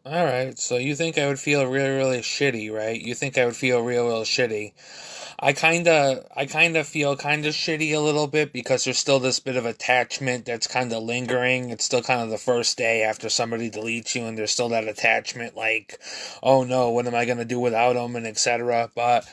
All right, so you think I would feel really, really shitty, right? You think I would feel real shitty. I kinda feel kinda shitty a little bit because there's still this bit of attachment that's kind of lingering. It's still kind of the first day after somebody deletes you, and there's still that attachment, like, oh no, what am I gonna do without them, and etc. But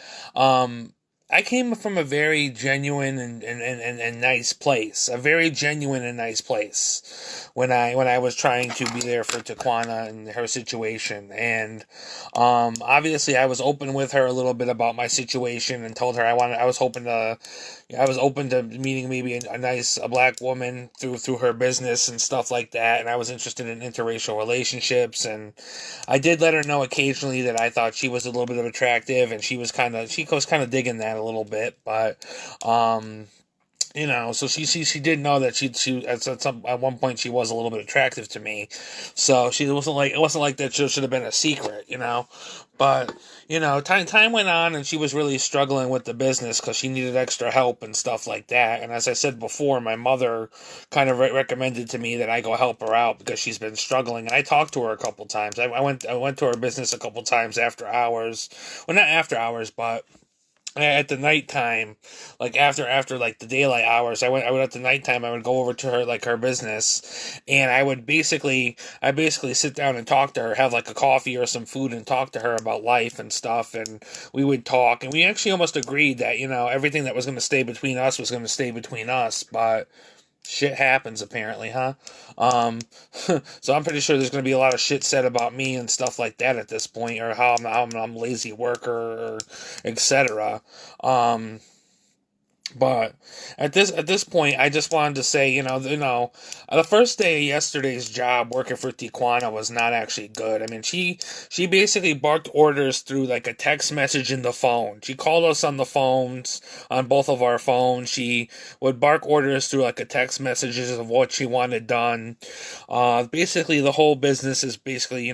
I came from a very genuine and nice place, a very genuine and nice place when I was trying to be there for Taquana and her situation, and obviously I was open with her a little bit about my situation and told her I was open to meeting maybe a black woman through her business and stuff like that, and I was interested in interracial relationships, and I did let her know occasionally that I thought she was a little bit of attractive, and she was kind of digging that a little bit, but um, so she did know that she at one point she was a little bit attractive to me, so she wasn't like it wasn't like that should have been a secret. But time went on, and she was really struggling with the business because she needed extra help and stuff like that. And as I said before, my mother kind of recommended to me that I go help her out because she's been struggling. And I talked to her a couple times. I went to her business a couple times after hours, well, not after hours, but at the nighttime, like after like the daylight hours, I would at the nighttime I would go over to her, like, her business, and I basically sit down and talk to her, have like a coffee or some food, and talk to her about life and stuff, and we would talk, and we actually almost agreed that everything that was going to stay between us was going to stay between us, but shit happens apparently, huh? Um, so I'm pretty sure there's going to be a lot of shit said about me and stuff like that at this point, or how I'm a lazy worker, or etc. Um, but at this point, I just wanted to say, the first day of yesterday's job working for Tijuana was not actually good. I mean, she basically barked orders through like a text message in the phone. She called us on the phones, on both of our phones. She would bark orders through like a text messages of what she wanted done. Basically, the whole business is basically,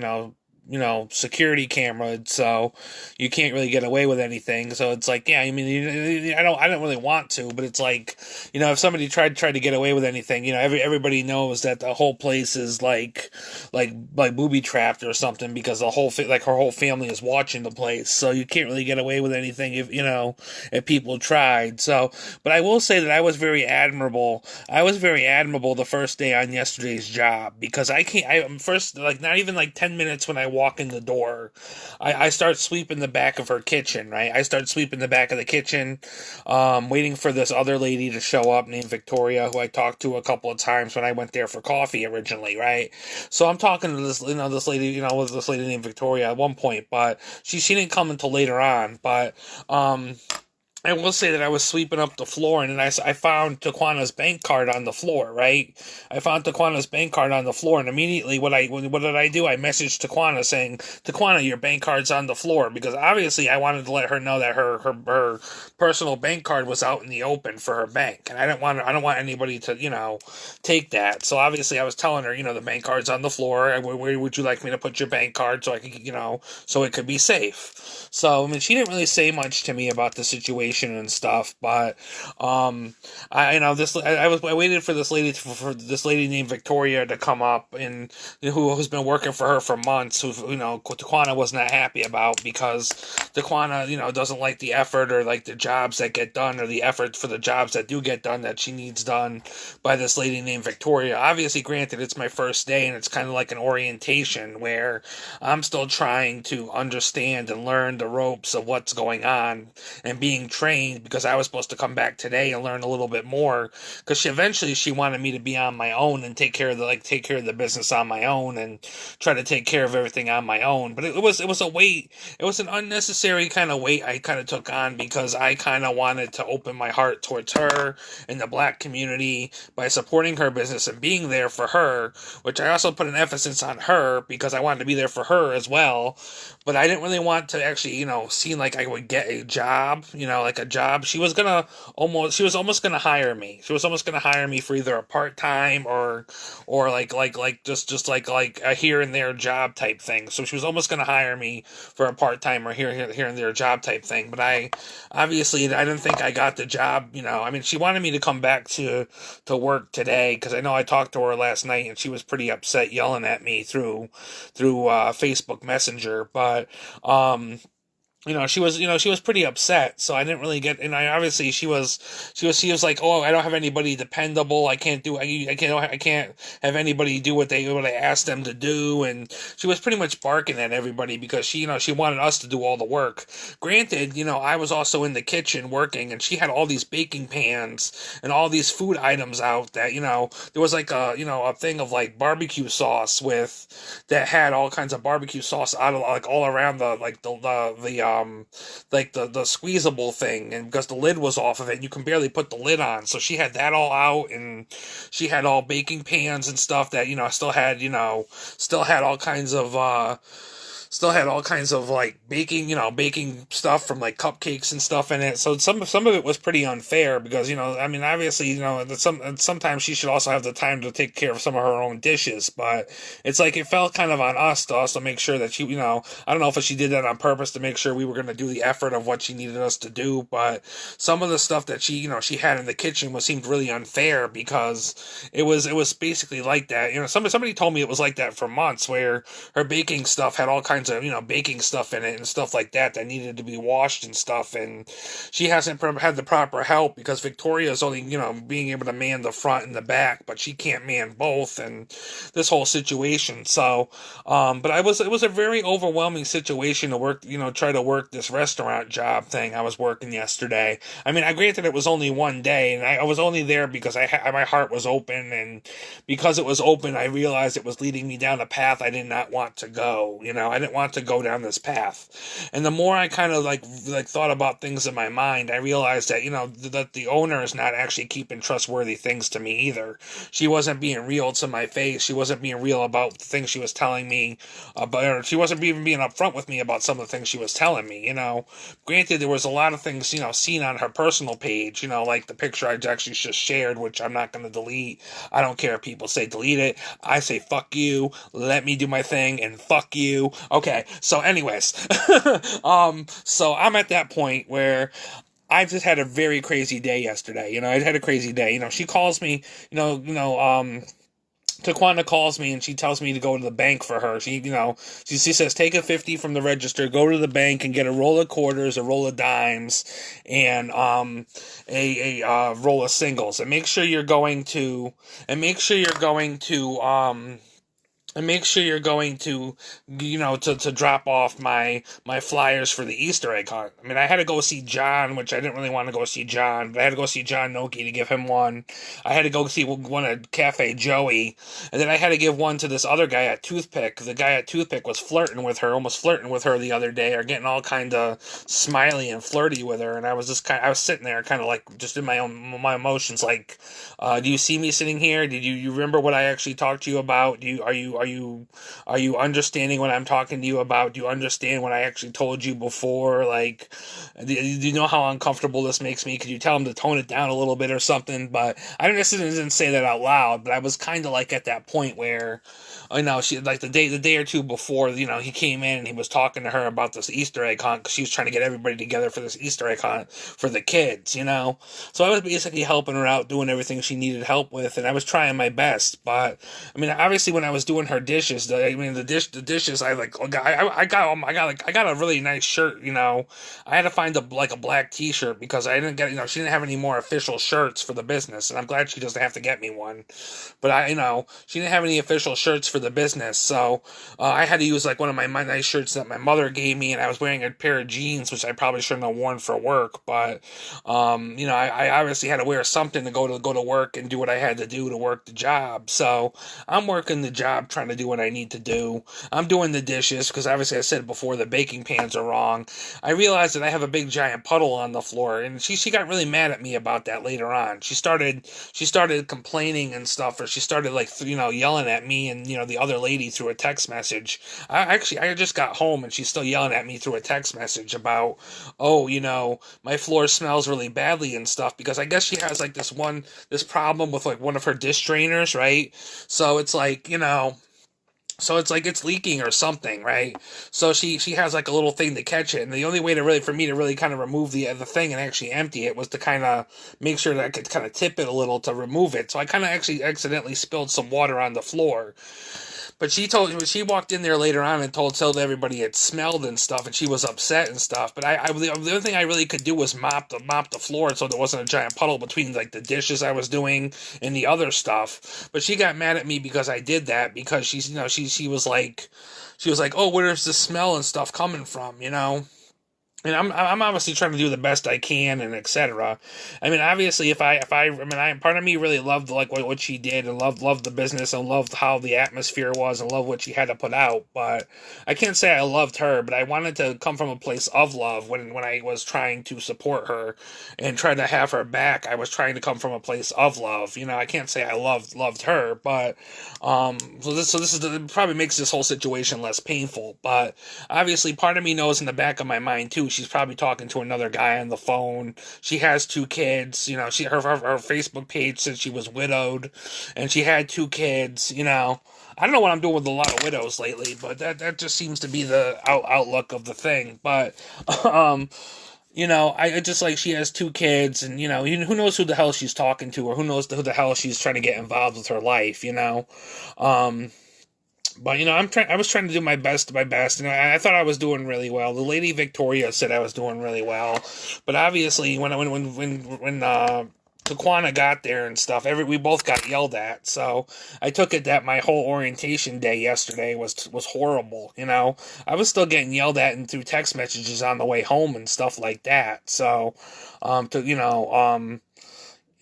security camera, so you can't really get away with anything. So it's like, yeah, I mean, I don't really want to, but it's like, if somebody tried to get away with anything, everybody knows that the whole place is like booby trapped or something, because like her whole family is watching the place, so you can't really get away with anything if people tried. So, but I will say that I was very admirable the first day on yesterday's job, because I first, like, not even like 10 minutes when I walk in the door, I start sweeping the back of her kitchen, right? I start sweeping the back of the kitchen, waiting for this other lady to show up named Victoria, who I talked to a couple of times when I went there for coffee originally, right? So I'm talking to this lady, with this lady named Victoria at one point, but she didn't come until later on, but, I will say that I was sweeping up the floor, and then I found Taquana's bank card on the floor, right? I found Taquana's bank card on the floor, and immediately what did I do? I messaged Taquana saying, Taquana, your bank card's on the floor, because obviously I wanted to let her know that her personal bank card was out in the open for her bank, and I don't want anybody to, take that. So obviously I was telling her, the bank card's on the floor, and where would you like me to put your bank card so I could, so it could be safe. So, I mean, she didn't really say much to me about the situation and stuff, but I waited for this lady named Victoria to come up, and who's been working for her for months, who Taquana was not happy about, because Taquana doesn't like the effort, or like the jobs that get done, or the effort for the jobs that do get done that she needs done by this lady named Victoria. Obviously, granted, it's my first day, and it's kind of like an orientation where I'm still trying to understand and learn the ropes of what's going on, and being trained, because I was supposed to come back today and learn a little bit more, because she wanted me to be on my own and take care of the business on my own, and try to take care of everything on my own. But it was a weight. It was an unnecessary kind of weight I kind of took on, because I kind of wanted to open my heart towards her and the black community by supporting her business and being there for her, which I also put an emphasis on her, because I wanted to be there for her as well. But I didn't really want to actually, seem like I would get a job, like a job. She was almost gonna hire me. She was almost gonna hire me for either a part time or like just like a here and there job type thing. So she was almost gonna hire me for a part time or here and there job type thing. But I didn't think I got the job. I mean, she wanted me to come back to work today because I know I talked to her last night and she was pretty upset, yelling at me through Facebook Messenger. But she was pretty upset, so I didn't really get, and I obviously she was like, oh, I don't have anybody dependable, I can't have anybody do what I asked them to do, and she was pretty much barking at everybody because she wanted us to do all the work. Granted, I was also in the kitchen working, and she had all these baking pans and all these food items out that, there was like a thing of like barbecue sauce that had all kinds of barbecue sauce out of like all around the squeezable thing, and because the lid was off of it, you can barely put the lid on. So she had that all out, and she had all baking pans and stuff that still had all kinds of like baking stuff from like cupcakes and stuff in it. So some of it was pretty unfair because I mean, obviously sometimes she should also have the time to take care of some of her own dishes, but it's like it felt kind of on us to also make sure that she I don't know if she did that on purpose to make sure we were going to do the effort of what she needed us to do, but some of the stuff that she had in the kitchen seemed really unfair because it was basically like that. Somebody told me it was like that for months, where her baking stuff had all kinds of baking stuff in it and stuff like that needed to be washed and stuff, and she hasn't had the proper help because Victoria's only being able to man the front and the back, but she can't man both, and this whole situation. So but it was a very overwhelming situation to work, try to work this restaurant job thing I was working yesterday. I mean, I granted it was only one day, and I was only there because my heart was open, and because it was open, I realized it was leading me down a path I did not want to go. I didn't want to go down this path. And the more I kind of like thought about things in my mind, I realized that that the owner is not actually keeping trustworthy things to me either. She wasn't being real to my face. She wasn't being real about the things she was telling me about, or she wasn't even being upfront with me about some of the things she was telling me. Granted, there was a lot of things seen on her personal page, like the picture I actually just shared, which I'm not going to delete. I don't care if people say delete it. I say fuck you, let me do my thing, and fuck you. Okay, so anyways, so I'm at that point where I just had a very crazy day yesterday. I had a crazy day. She calls me, Taquana calls me and she tells me to go to the bank for her. She says, take a 50 from the register, go to the bank and get a roll of quarters, a roll of dimes, and a roll of singles. And make sure you're going to to drop off my flyers for the Easter egg hunt. I mean, I had to go see John, which I didn't really want to go see John, but I had to go see John Noki to give him one. I had to go see one at Cafe Joey, and then I had to give one to this other guy at Toothpick. The guy at Toothpick was almost flirting with her the other day, or getting all kind of smiley and flirty with her, and I was sitting there kind of like just in my emotions, like, do you see me sitting here? Did you remember what I actually talked to you about? Are you understanding what I'm talking to you about? Do you understand what I actually told you before? Like, do you know how uncomfortable this makes me? Could you tell him to tone it down a little bit or something? But I didn't say that out loud, but I was kind of like at that point where, she like the day or two before, he came in and he was talking to her about this Easter egg hunt because she was trying to get everybody together for this Easter egg hunt for the kids, So I was basically helping her out, doing everything she needed help with, and I was trying my best. But I mean, obviously, when I was doing her dishes, the dishes, I got a really nice shirt. I had to find a black T-shirt because I didn't get, she didn't have any more official shirts for the business, and I'm glad she doesn't have to get me one. But she didn't have any official shirts for the business, so I had to use like one of my nice shirts that my mother gave me, and I was wearing a pair of jeans, which I probably shouldn't have worn for work, but I obviously had to wear something to go to work and do what I had to do to work the job. So I'm working the job, trying to do what I need to do. I'm doing the dishes because obviously I said before the baking pans are wrong. I realized that I have a big giant puddle on the floor, and she got really mad at me about that later on. She started complaining and stuff, or she started like yelling at me and the other lady through a text message. I just got home and she's still yelling at me through a text message about, oh, my floor smells really badly and stuff, because I guess she has like this problem with like one of her dish drainers, right? So it's like, so it's like it's leaking or something, right? So she has like a little thing to catch it, and the only way to really for me to really kind of remove the thing and actually empty it was to kind of make sure that I could kind of tip it a little to remove it. So I kind of actually accidentally spilled some water on the floor. But she walked in there later on and told everybody it smelled and stuff, and she was upset and stuff. But the only thing I really could do was mop the floor so there wasn't a giant puddle between like the dishes I was doing and the other stuff. But she got mad at me because I did that, because she was like, oh, where's the smell and stuff coming from, And I'm obviously trying to do the best I can, and etc. I mean, obviously, part of me really loved like what she did, and loved the business, and loved how the atmosphere was, and loved what she had to put out. But I can't say I loved her, but I wanted to come from a place of love when I was trying to support her and try to have her back. I was trying to come from a place of love. I can't say I loved her, but so this probably makes this whole situation less painful. But obviously, part of me knows in the back of my mind too, she's probably talking to another guy on the phone. She has 2 kids. Her Facebook page said she was widowed, and she had 2 kids. I don't know what I'm doing with a lot of widows lately, but that just seems to be the outlook of the thing. But I just like, she has 2 kids, and who knows who the hell she's talking to, or who knows who the hell she's trying to get involved with her life. But I was trying to do my best, and I thought I was doing really well. The lady Victoria said I was doing really well, but obviously when Taquana got there and stuff, we both got yelled at. So I took it that my whole orientation day yesterday was horrible. I was still getting yelled at and through text messages on the way home and stuff like that. So,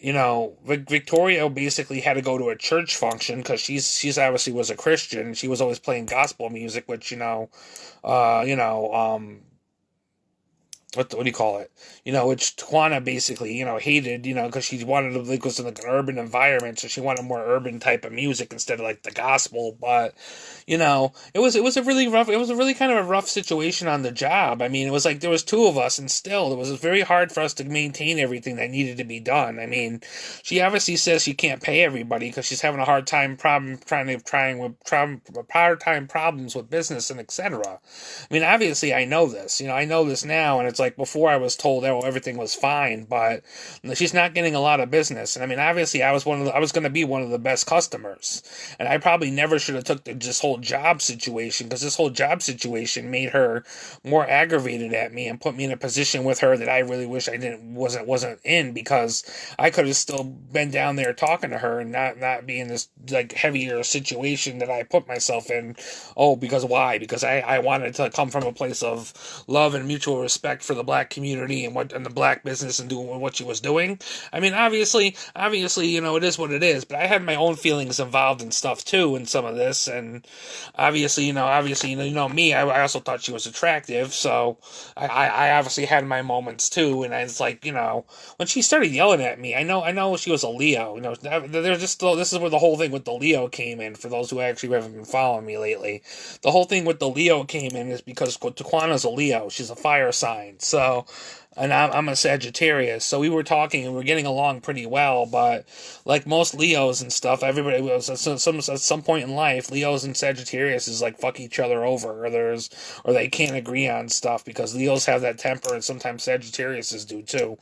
Victoria basically had to go to a church function because she's obviously was a Christian. She was always playing gospel music, which what do you call it? Which Taquana basically, hated, because she wanted to live in like an urban environment, so she wanted more urban type of music instead of like the gospel. But, it was a really kind of a rough situation on the job. I mean, it was like there was 2 of us, and still it was very hard for us to maintain everything that needed to be done. I mean, she obviously says she can't pay everybody because she's having a hard time problems with business and etc. I mean, obviously I know this, I know this now, and it's like before I was told that everything was fine, but she's not getting a lot of business. And I mean, obviously I was going to be one of the best customers, and I probably never should have took this whole job situation, because this whole job situation made her more aggravated at me and put me in a position with her that I really wish I wasn't in, because I could have still been down there talking to her and not be in this like heavier situation that I put myself in. Oh, because why? Because I wanted to come from a place of love and mutual respect for the black community and the black business and doing what she was doing. I mean, obviously, it is what it is, but I had my own feelings involved in stuff too in some of this, and obviously, me, I also thought she was attractive, so I obviously had my moments too, and I was like, when she started yelling at me, I know she was a Leo, this is where the whole thing with the Leo came in, for those who actually haven't been following me lately. The whole thing with the Leo came in is because Taquana's a Leo, she's a fire sign, so, and I'm a Sagittarius, so we were talking and we were getting along pretty well, but like most Leos and stuff, everybody was at some point in life, Leos and Sagittarius is like fuck each other over, or they can't agree on stuff, because Leos have that temper and sometimes Sagittarius do too.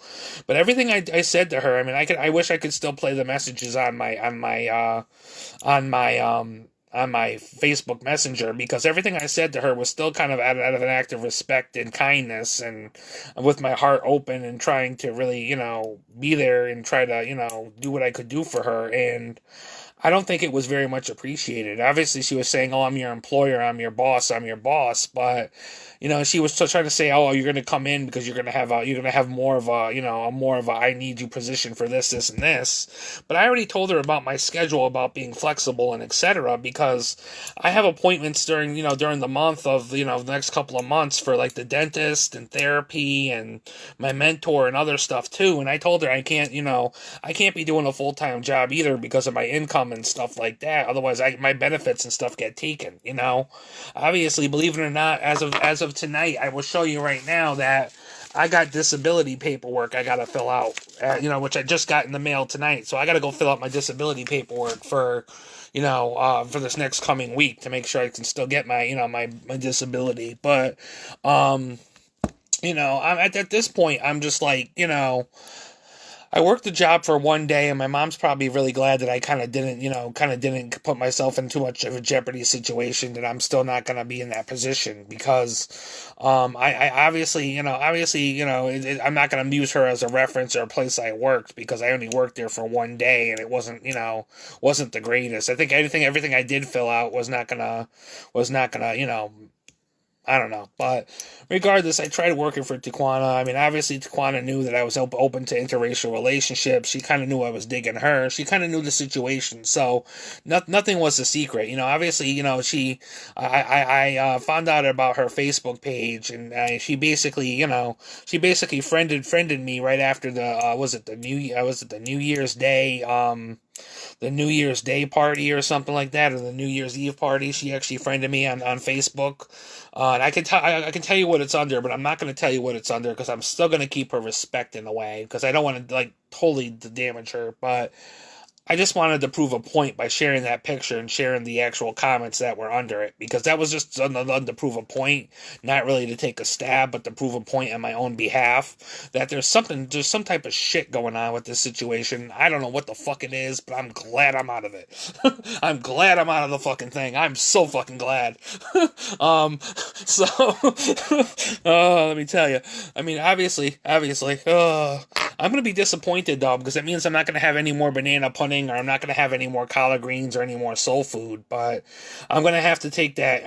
But everything I said to her, I mean, I wish I could still play the messages on my Facebook Messenger, because everything I said to her was still kind of out of an act of respect and kindness, and with my heart open and trying to really, be there and try to, do what I could do for her. And I don't think it was very much appreciated. Obviously, she was saying, oh, I'm your employer, I'm your boss, but, she was still trying to say, oh, you're going to come in because you're going to have more of a I need you position for this, and this. But I already told her about my schedule, about being flexible and etc., because I have appointments during the month of, the next couple of months for like the dentist and therapy and my mentor and other stuff too. And I told her I can't be doing a full-time job either because of my income and stuff like that. Otherwise, my benefits and stuff get taken. Obviously, believe it or not, as of tonight, I will show you right now that I got disability paperwork I gotta fill out. Which I just got in the mail tonight. So I gotta go fill out my disability paperwork for this next coming week to make sure I can still get my disability. But I'm at this point, I'm just like, I worked the job for one day, and my mom's probably really glad that I kind of didn't put myself in too much of a jeopardy situation, that I'm still not going to be in that position, because I obviously, I'm not going to use her as a reference or a place I worked, because I only worked there for one day, and it wasn't the greatest. I think everything I did fill out was not gonna, I don't know. But regardless, I tried working for Taquana. I mean, obviously, Taquana knew that I was open to interracial relationships. She kind of knew I was digging her. She kind of knew the situation. So nothing was a secret. Obviously, I found out about her Facebook page, and she basically friended me right after the New Year's Day, the New Year's Day party or something like that, or the New Year's Eve party. She actually friended me on Facebook. And I can tell you what it's under, but I'm not going to tell you what it's under, because I'm still going to keep her respect in a way, because I don't want to totally damage her. But I just wanted to prove a point by sharing that picture and sharing the actual comments that were under it, because that was just to prove a point, not really to take a stab, but to prove a point on my own behalf, that there's some type of shit going on with this situation. I don't know what the fuck it is, but I'm glad I'm out of it. I'm glad I'm out of the fucking thing. I'm so fucking glad. Let me tell you. I mean, obviously, I'm gonna be disappointed though, because it means I'm not gonna have any more banana pudding, or I'm not going to have any more collard greens or any more soul food, but I'm going to have to take that,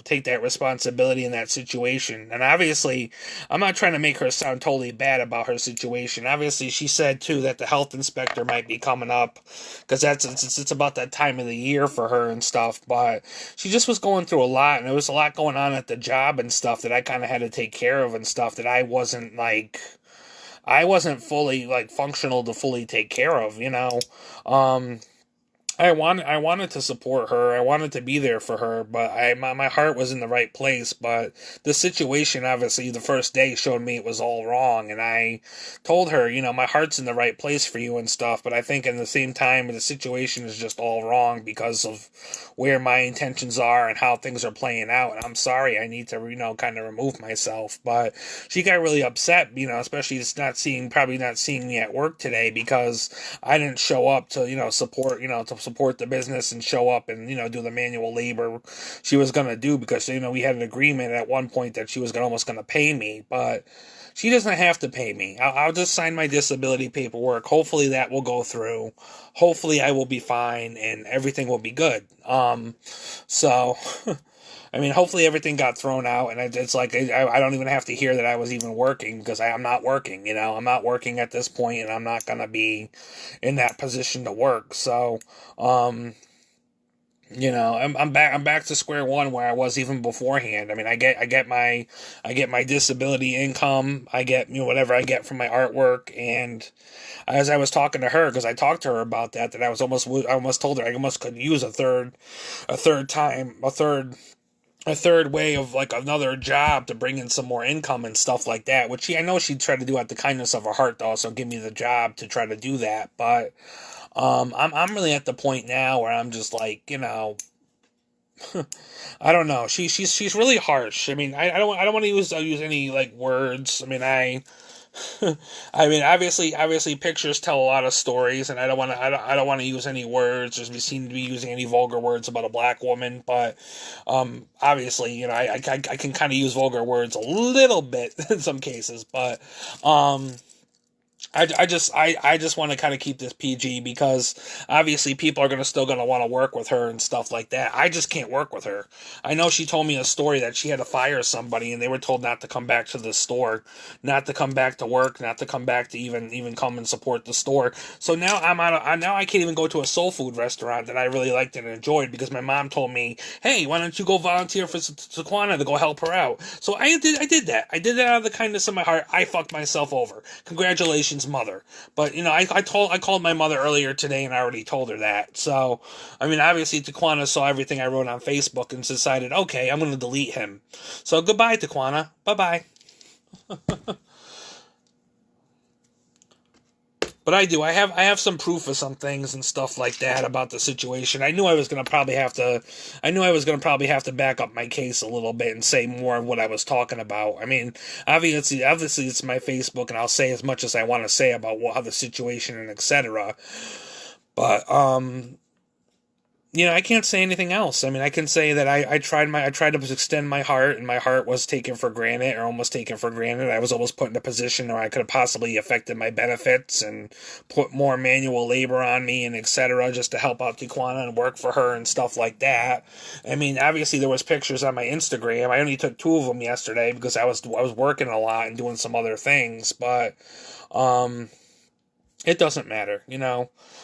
take that responsibility in that situation. And obviously, I'm not trying to make her sound totally bad about her situation. Obviously, she said too that the health inspector might be coming up, because it's about that time of the year for her and stuff, but she just was going through a lot, and there was a lot going on at the job and stuff that I kind of had to take care of and stuff that I wasn't fully functional to fully take care of. I wanted to support her. I wanted to be there for her, but my heart was in the right place. But the situation, obviously, the first day showed me it was all wrong, and I told her, my heart's in the right place for you and stuff. But I think in the same time, the situation is just all wrong because of where my intentions are and how things are playing out. And I'm sorry, I need to, kind of remove myself. But she got really upset, especially probably not seeing me at work today, because I didn't show up to, support the business and show up and do the manual labor she was gonna do, because we had an agreement at one point that she was almost gonna pay me, but she doesn't have to pay me. I'll just sign my disability paperwork. Hopefully that will go through. Hopefully I will be fine and everything will be good. So I mean, hopefully everything got thrown out, and it's like I don't even have to hear that I was even working, because I'm not working. I'm not working at this point, and I'm not gonna be in that position to work. So, I'm back to square one where I was even beforehand. I mean, I get my disability income. I get whatever I get from my artwork, and as I was talking to her, because I talked to her about that I almost told her I almost could use a third way of another job to bring in some more income and stuff like that, which I know she'd try to do out the kindness of her heart to also give me the job to try to do that. But I'm really at the point now where I'm just I don't know. She's really harsh. I mean, I don't want to use any words. I mean, obviously pictures tell a lot of stories, and I don't want to use any words or seem to be using any vulgar words about a black woman, but obviously, I can kind of use vulgar words a little bit in some cases, but I just want to kind of keep this PG, because obviously people are still going to want to work with her and stuff like that. I just can't work with her. I know she told me a story that she had to fire somebody, and they were told not to come back to the store, not to come back to work, not to come back to even come and support the store. So now now I can't even go to a soul food restaurant that I really liked and enjoyed, because my mom told me, hey, why don't you go volunteer for Taquana to go help her out? So I did that. I did that out of the kindness of my heart. I fucked myself over. Congratulations, Christian's mother. But, I called my mother earlier today and I already told her that. So, I mean, obviously Taquana saw everything I wrote on Facebook and decided, okay, I'm going to delete him. So goodbye, Taquana. Bye-bye. But I have some proof of some things and stuff like that about the situation. I knew I was gonna probably have to back up my case a little bit and say more of what I was talking about. I mean, obviously it's my Facebook, and I'll say as much as I want to say about how the situation and etc. But I can't say anything else. I mean, I can say that I tried to extend my heart, and my heart was taken for granted, or almost taken for granted. I was almost put in a position where I could have possibly affected my benefits and put more manual labor on me and etc. just to help out Tijuana and work for her and stuff like that. I mean, obviously there was pictures on my Instagram. I only took 2 of them yesterday because I was working a lot and doing some other things, but it doesn't matter.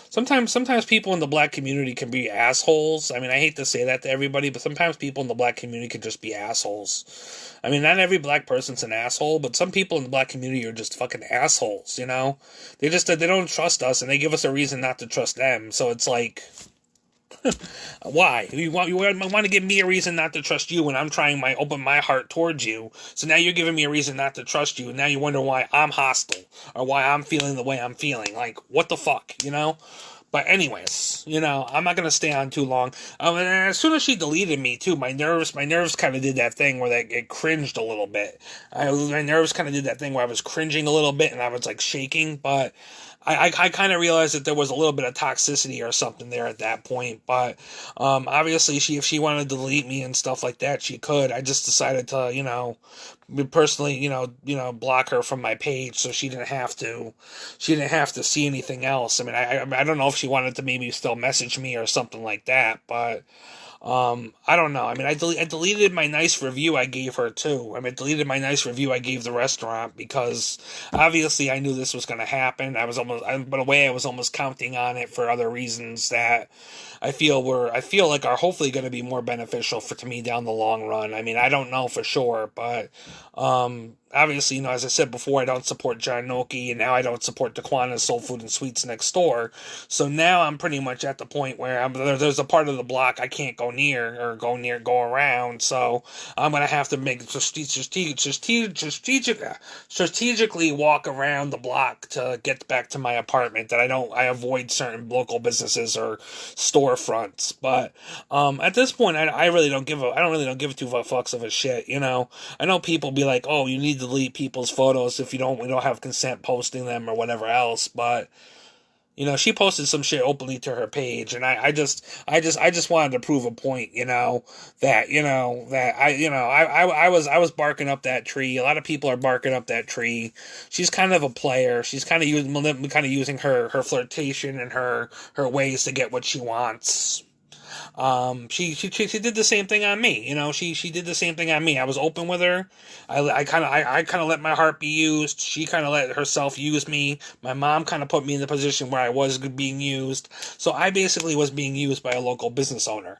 Sometimes people in the black community can be assholes. I mean, I hate to say that to everybody, but sometimes people in the black community can just be assholes. I mean, not every black person's an asshole, but some people in the black community are just fucking assholes, They don't trust us, and they give us a reason not to trust them. So it's like, why? You want to give me a reason not to trust you when I'm trying open my heart towards you. So now you're giving me a reason not to trust you, and now you wonder why I'm hostile or why I'm feeling the way I'm feeling. Like, what the fuck, But anyways, I'm not gonna stay on too long. And as soon as she deleted me too, my nerves kind of did that thing where it cringed a little bit. My nerves kind of did that thing where I was cringing a little bit and I was like shaking, but I kind of realized that there was a little bit of toxicity or something there at that point. But obviously, if she wanted to delete me and stuff like that, she could. I just decided to, personally, block her from my page so she didn't have to see anything else. I mean, I don't know if she wanted to maybe still message me or something like that, but I don't know. I mean, I deleted my nice review I gave her too. I mean, deleted my nice review I gave the restaurant because obviously I knew this was going to happen. But in a way I was almost counting on it for other reasons that I feel like are hopefully going to be more beneficial to me down the long run. I mean, I don't know for sure, but obviously, as I said before, I don't support John Noki, and now I don't support Taquana's Soul Food and Sweets next door. So now I'm pretty much at the point where there's a part of the block I can't go around. So I'm gonna have to make strategically walk around the block to get back to my apartment. I avoid certain local businesses or storefronts. But at this point, I really don't give two fucks of a shit. I know people be like, oh, you need to delete people's photos if we don't have consent posting them or whatever else, but she posted some shit openly to her page, and I just wanted to prove a point, that I was barking up that tree. A lot of people are barking up that tree. She's kind of a player. She's kind of using her flirtation and her ways to get what she wants. She did the same thing on me. She did the same thing on me. I was open with her. I kind of let my heart be used. She kind of let herself use me. My mom kind of put me in the position where I was being used. So I basically was being used by a local business owner.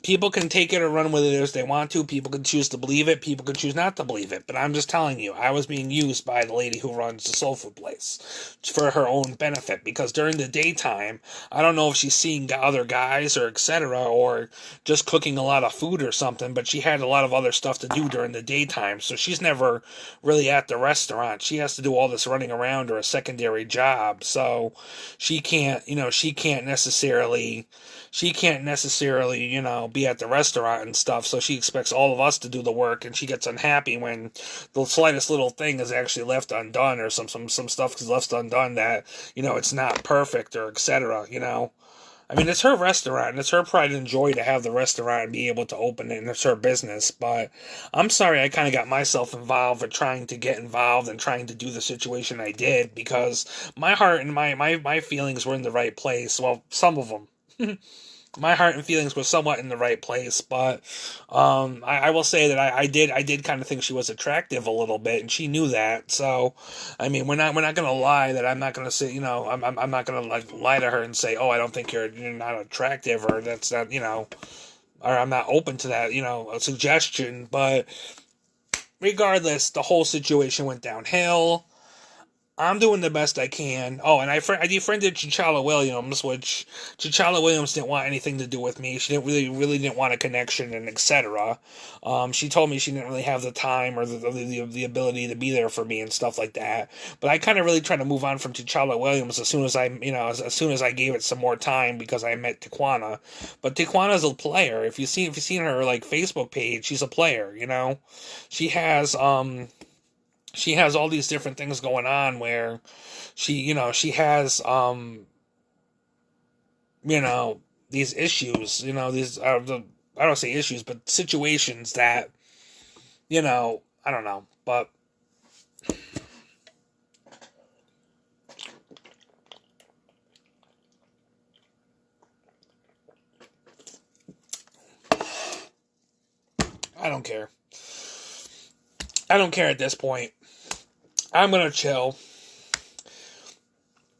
People can take it or run with it as they want to. People can choose to believe it. People can choose not to believe it. But I'm just telling you, I was being used by the lady who runs the soul food place for her own benefit. Because during the daytime, I don't know if she's seeing other guys or etc. or just cooking a lot of food or something. But she had a lot of other stuff to do during the daytime. So she's never really at the restaurant. She has to do all this running around or a secondary job. So she can't necessarily, be at the restaurant and stuff, so she expects all of us to do the work, and she gets unhappy when the slightest little thing is actually left undone, or some stuff is left undone that, it's not perfect, or etc., I mean, it's her restaurant, and it's her pride and joy to have the restaurant and be able to open it, and it's her business, but I'm sorry I kind of got myself involved with trying to get involved and trying to do the situation I did, because my heart and my feelings were in the right place. Well, some of them. My heart and feelings were somewhat in the right place, but I will say that I did kind of think she was attractive a little bit, and she knew that. So, I mean, we're not gonna lie that I'm not gonna say, I'm not gonna lie to her and say, oh, I don't think you're not attractive, or that's not, or I'm not open to that, a suggestion. But regardless, the whole situation went downhill. I'm doing the best I can. Oh, and I defriended T'Challa Williams, which T'Challa Williams didn't want anything to do with me. She didn't really didn't want a connection and etc. She told me she didn't really have the time or the ability to be there for me and stuff like that. But I kind of really tried to move on from T'Challa Williams as soon as as soon as I gave it some more time because I met Tijuana. But Tijuana's a player. If you've seen her like Facebook page, she's a player. She has she has all these different things going on where she has these issues, these I don't say issues but situations that I don't know, but I don't care. I don't care at this point. I'm gonna chill.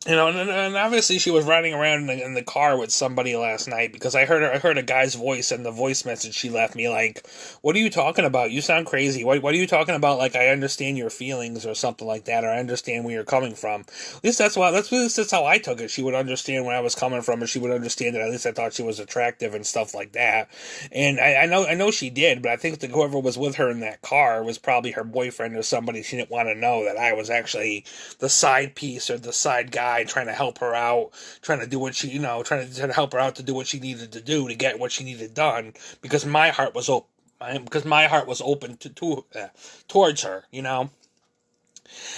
And obviously she was riding around in the car with somebody last night because I heard a guy's voice and the voice message she left me like, "What are you talking about? You sound crazy. What are you talking about? Like I understand your feelings or something like that, or I understand where you're coming from." At least that's how I took it. She would understand where I was coming from, and she would understand that at least I thought she was attractive and stuff like that. And I know she did, but I think that whoever was with her in that car was probably her boyfriend or somebody. She didn't want to know that I was actually the side piece or the side guy trying to help her out, trying to do what she, trying to help her out to do what she needed to do to get what she needed done because my heart was open. Because my heart was open towards her. And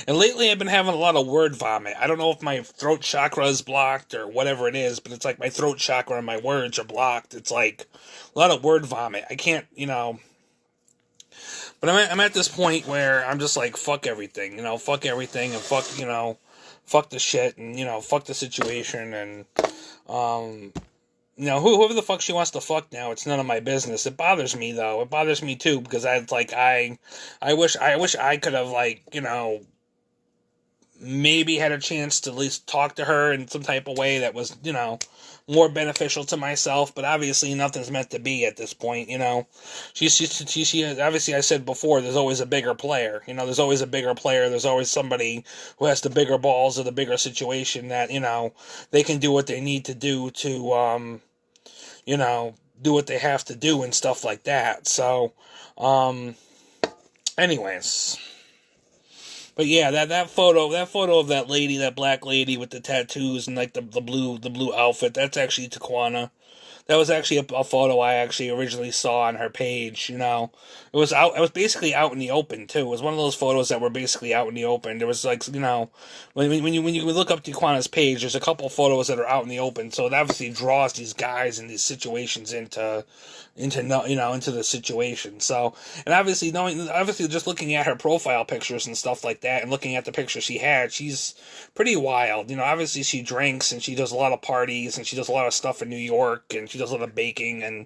lately I've been having a lot of word vomit. I don't know if my throat chakra is blocked or whatever it is, but it's like my throat chakra and my words are blocked. It's like a lot of word vomit. I can't, But I'm at this point where I'm just like, fuck everything, fuck everything and fuck the shit and, fuck the situation and, whoever the fuck she wants to fuck now, it's none of my business. It bothers me though. It bothers me too because I wish I could have maybe had a chance to at least talk to her in some type of way that was, more beneficial to myself, but obviously nothing's meant to be at this point, She obviously I said before, there's always a bigger player, there's always a bigger player, there's always somebody who has the bigger balls or the bigger situation that, they can do what they need to do to, do what they have to do and stuff like that, so, anyways. But yeah, that photo of that lady, that black lady with the tattoos and like the blue outfit, that's actually Taquana. That was actually a photo I actually originally saw on her page, It was out, it was basically out in the open, too. It was one of those photos that were basically out in the open. There was like, when you look up Taquana's page, there's a couple photos that are out in the open, so it obviously draws these guys and these situations into the situation. So, and obviously just looking at her profile pictures and stuff like that and looking at the pictures she had, she's pretty wild. Obviously she drinks and she does a lot of parties and she does a lot of stuff in New York and she does a lot of baking and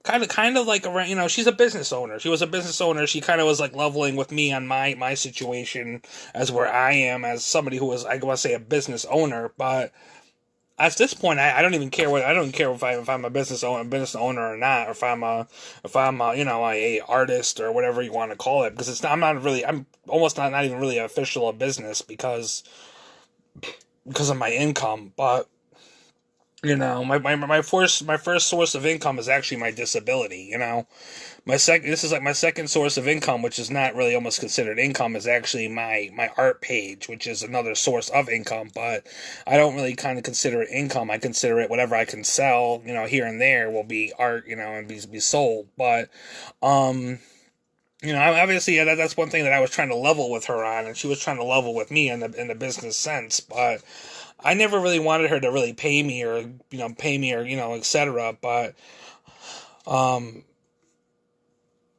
kind of like around, she's a business owner. She was a business owner. She kind of was like leveling with me on my situation as where I am as somebody who was, I want to say, a business owner, but at this point, I don't even care I don't care if I'm a business owner or not, or if I'm a a artist or whatever you want to call it, because I'm almost not even really official a business because of my income, but my first source of income is actually my disability. This is like my second source of income, which is not really almost considered income, is actually my art page, which is another source of income, but I don't really kind of consider it income. I consider it whatever I can sell, here and there will be art, and be sold, but, obviously that's one thing that I was trying to level with her on, and she was trying to level with me in the business sense, but I never really wanted her to really pay me or, etc., but,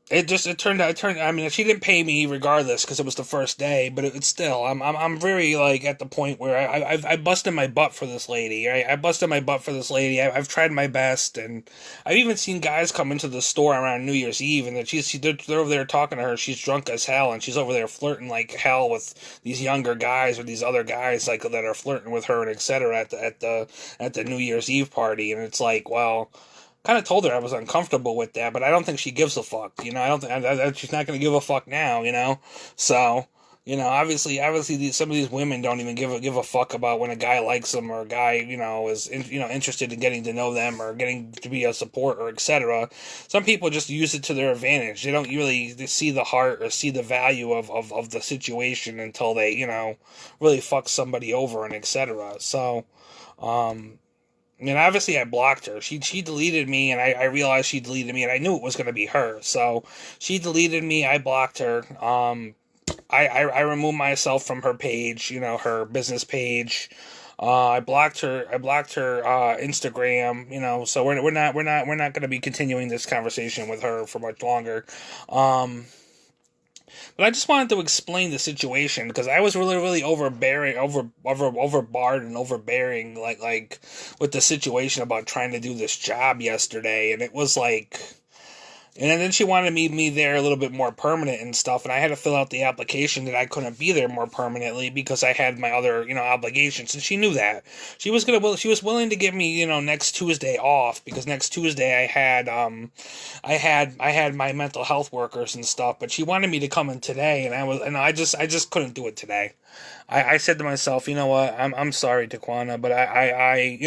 it turned out, I mean, she didn't pay me regardless because it was the first day, but it's still, I'm very, like, at the point where I busted my butt for this lady, right? I busted my butt for this lady. I've tried my best, and I've even seen guys come into the store around New Year's Eve, and they're over there talking to her. She's drunk as hell, and she's over there flirting like hell with these younger guys or these other guys, like, that are flirting with her and etc. at the New Year's Eve party, and it's like, well, kind of told her I was uncomfortable with that, but I don't think she gives a fuck, I don't think she's not going to give a fuck now, so, Obviously, some of these women don't even give a fuck about when a guy likes them or a guy, is interested in getting to know them or getting to be a support or etc. Some people just use it to their advantage. They don't really see the heart or see the value of the situation until they, really fuck somebody over and etc. So, obviously I blocked her. She deleted me, and I realized she deleted me, and I knew it was going to be her. So she deleted me. I blocked her. I removed myself from her page, her business page. I blocked her. I blocked her Instagram. So we're not going to be continuing this conversation with her for much longer. But I just wanted to explain the situation because I was really overbearing, overbarred and overbearing, like with the situation about trying to do this job yesterday, and it was like. And then she wanted me there a little bit more permanent and stuff, and I had to fill out the application that I couldn't be there more permanently because I had my other, obligations, and she knew that. She was willing to give me, next Tuesday off because next Tuesday I had my mental health workers and stuff, but she wanted me to come in today, and I just couldn't do it today. I said to myself, you know what, I'm sorry, Taquana, but I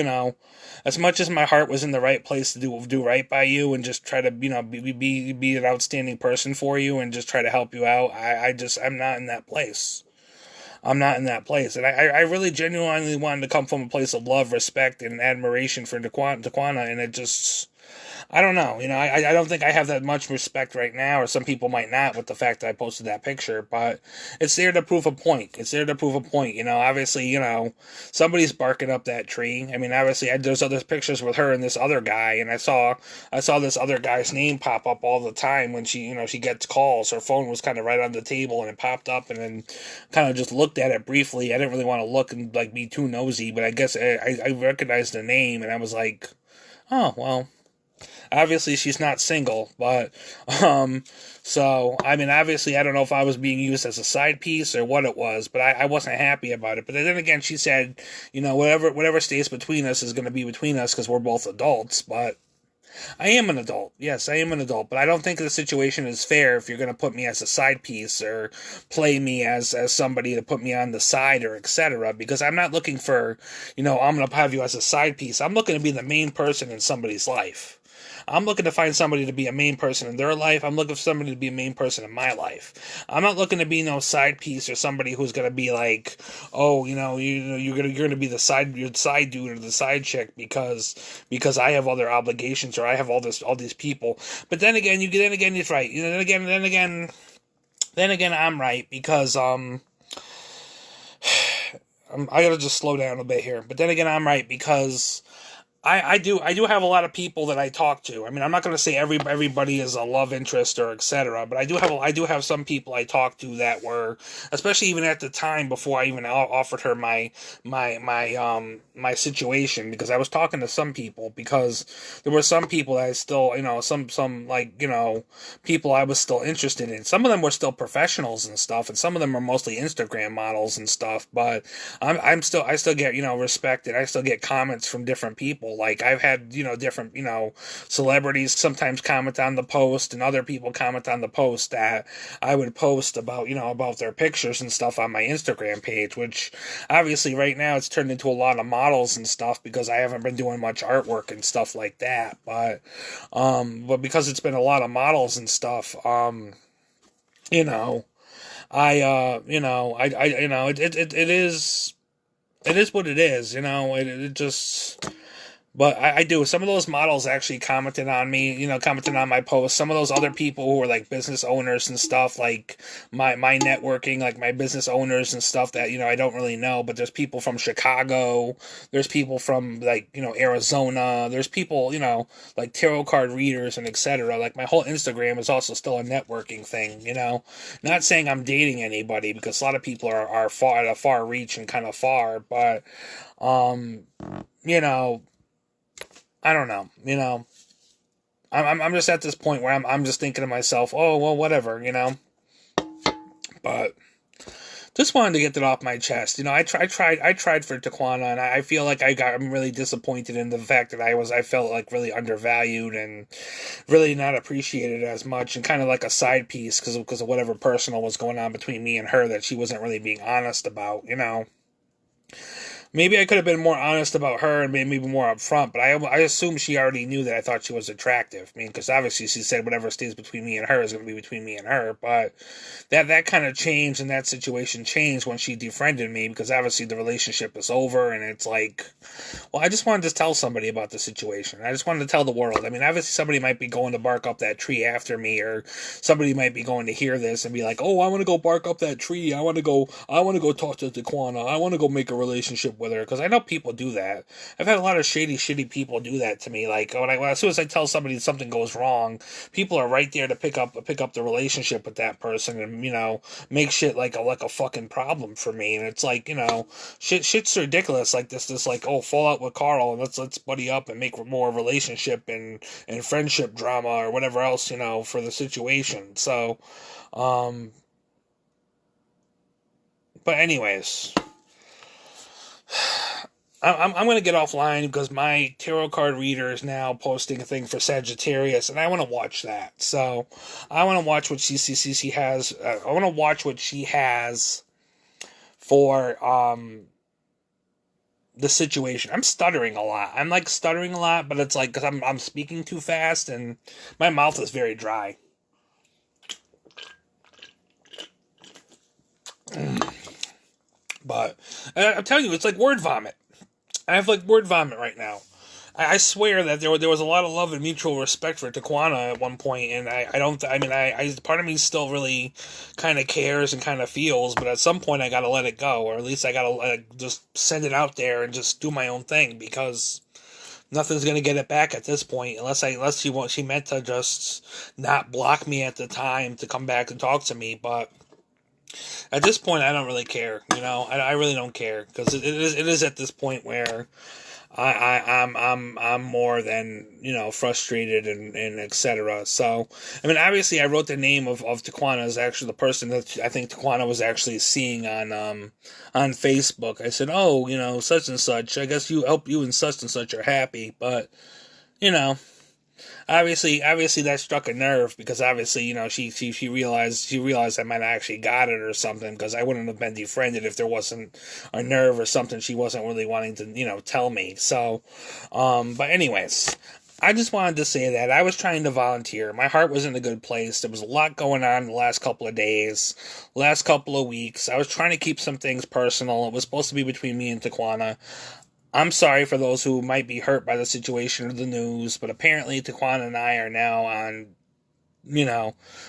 as much as my heart was in the right place to do right by you and just try to, be an outstanding person for you and just try to help you out, I'm not in that place. I'm not in that place. And I really genuinely wanted to come from a place of love, respect, and admiration for Taquana, and it just, I don't know. I don't think I have that much respect right now, or some people might not with the fact that I posted that picture, but it's there to prove a point. It's there to prove a point. Obviously, somebody's barking up that tree. I mean, obviously, there's other pictures with her and this other guy, and I saw this other guy's name pop up all the time when she gets calls. Her phone was kind of right on the table, and it popped up, and then kind of just looked at it briefly. I didn't really want to look and be too nosy, but I guess I recognized the name, and I was like, oh, well. Obviously, she's not single, but, so, I mean, obviously, I don't know if I was being used as a side piece or what it was, but I wasn't happy about it. But then again, she said, whatever stays between us is going to be between us because we're both adults, but I am an adult. Yes, I am an adult, but I don't think the situation is fair if you're going to put me as a side piece or play me as somebody to put me on the side or etc. Because I'm not looking for, I'm going to have you as a side piece. I'm looking to be the main person in somebody's life. I'm looking to find somebody to be a main person in their life. I'm looking for somebody to be a main person in my life. I'm not looking to be no side piece or somebody who's gonna be like, oh, you're gonna be the side dude or the side chick because I have other obligations or I have all these people. But then again, it's right. Then again, I'm right because I gotta just slow down a bit here. But then again, I'm right because. I do have a lot of people that I talk to. I mean, I'm not going to say everybody is a love interest or etc. But I do have some people I talk to that were, especially even at the time before I even offered her my situation, because I was talking to some people because there were some people that I still some people I was still interested in. Some of them were still professionals and stuff, and some of them are mostly Instagram models and stuff. But I still get respect, and I still get comments from different people. Like I've had, different, celebrities sometimes comment on the post and other people comment on the post that I would post about, about their pictures and stuff on my Instagram page, which obviously right now it's turned into a lot of models and stuff because I haven't been doing much artwork and stuff like that. But because it's been a lot of models and stuff, it is what it is, it just. But I do. Some of those models actually commented on me, commented on my post. Some of those other people who were like business owners and stuff, like my networking, like my business owners and stuff that, I don't really know. But there's people from Chicago. There's people from like, Arizona. There's people, like tarot card readers and etc. Like my whole Instagram is also still a networking thing, Not saying I'm dating anybody because a lot of people are far at a far reach and kind of far. But, I don't know, I'm just at this point where I'm just thinking to myself, oh, well, whatever, but Just wanted to get that off my chest. I tried for Taquana, and I feel like I'm really disappointed in the fact that I felt like really undervalued and really not appreciated as much, and kind of like a side piece because of whatever personal was going on between me and her that she wasn't really being honest about. Maybe I could have been more honest about her and maybe more upfront, but I assume she already knew that I thought she was attractive. I mean, because obviously she said whatever stays between me and her is going to be between me and her. But that kind of changed, and that situation changed when she defriended me, because obviously the relationship is over, and it's like, well, I just wanted to tell somebody about the situation. I just wanted to tell the world. I mean, obviously somebody might be going to bark up that tree after me, or somebody might be going to hear this and be like, "Oh, I want to go bark up that tree. I want to go talk to Taquana. I want to go make a relationship with her," because I know people do that. I've had a lot of shady, shitty people do that to me. Like as soon as I tell somebody something goes wrong, people are right there to pick up the relationship with that person, and make shit like a fucking problem for me. And it's like, shit's ridiculous. Like this like, oh, fall out with Carl and let's buddy up and make more relationship and friendship drama or whatever else, for the situation. So, but anyways. I'm going to get offline because my tarot card reader is now posting a thing for Sagittarius, and I want to watch that. So I want to watch what she has. I want to watch what she has for the situation. I'm stuttering a lot. I'm like stuttering a lot, but it's like because I'm speaking too fast and my mouth is very dry. But I'm telling you, it's like word vomit. I have like word vomit right now. I swear that there was a lot of love and mutual respect for Taquana at one point, and I don't. I mean, I part of me still really kind of cares and kind of feels, but at some point I gotta let it go, or at least I gotta just send it out there and just do my own thing, because nothing's gonna get it back at this point unless she meant to just not block me at the time to come back and talk to me, but. At this point, I don't really care. I really don't care, because it is at this point where I'm more than frustrated and etc. So I mean, obviously, I wrote the name of Taquana as actually the person that I think Taquana was actually seeing on Facebook. I said, oh, such and such. I guess you and such and such are happy, but you know. Obviously that struck a nerve, because obviously, she realized I might have actually got it or something, because I wouldn't have been defriended if there wasn't a nerve or something she wasn't really wanting to, tell me. So, but anyways, I just wanted to say that I was trying to volunteer. My heart was in a good place. There was a lot going on the last couple of days, last couple of weeks. I was trying to keep some things personal. It was supposed to be between me and Taquana. I'm sorry for those who might be hurt by the situation or the news, but apparently Taquana and I are now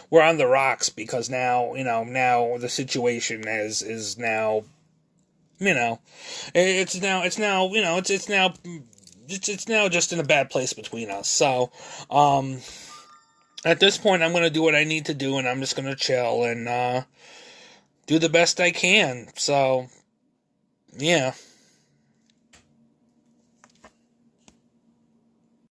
we're on the rocks, because now the situation is now, it's now just in a bad place between us. So, at this point, I'm going to do what I need to do, and I'm just going to chill and, do the best I can. So, yeah.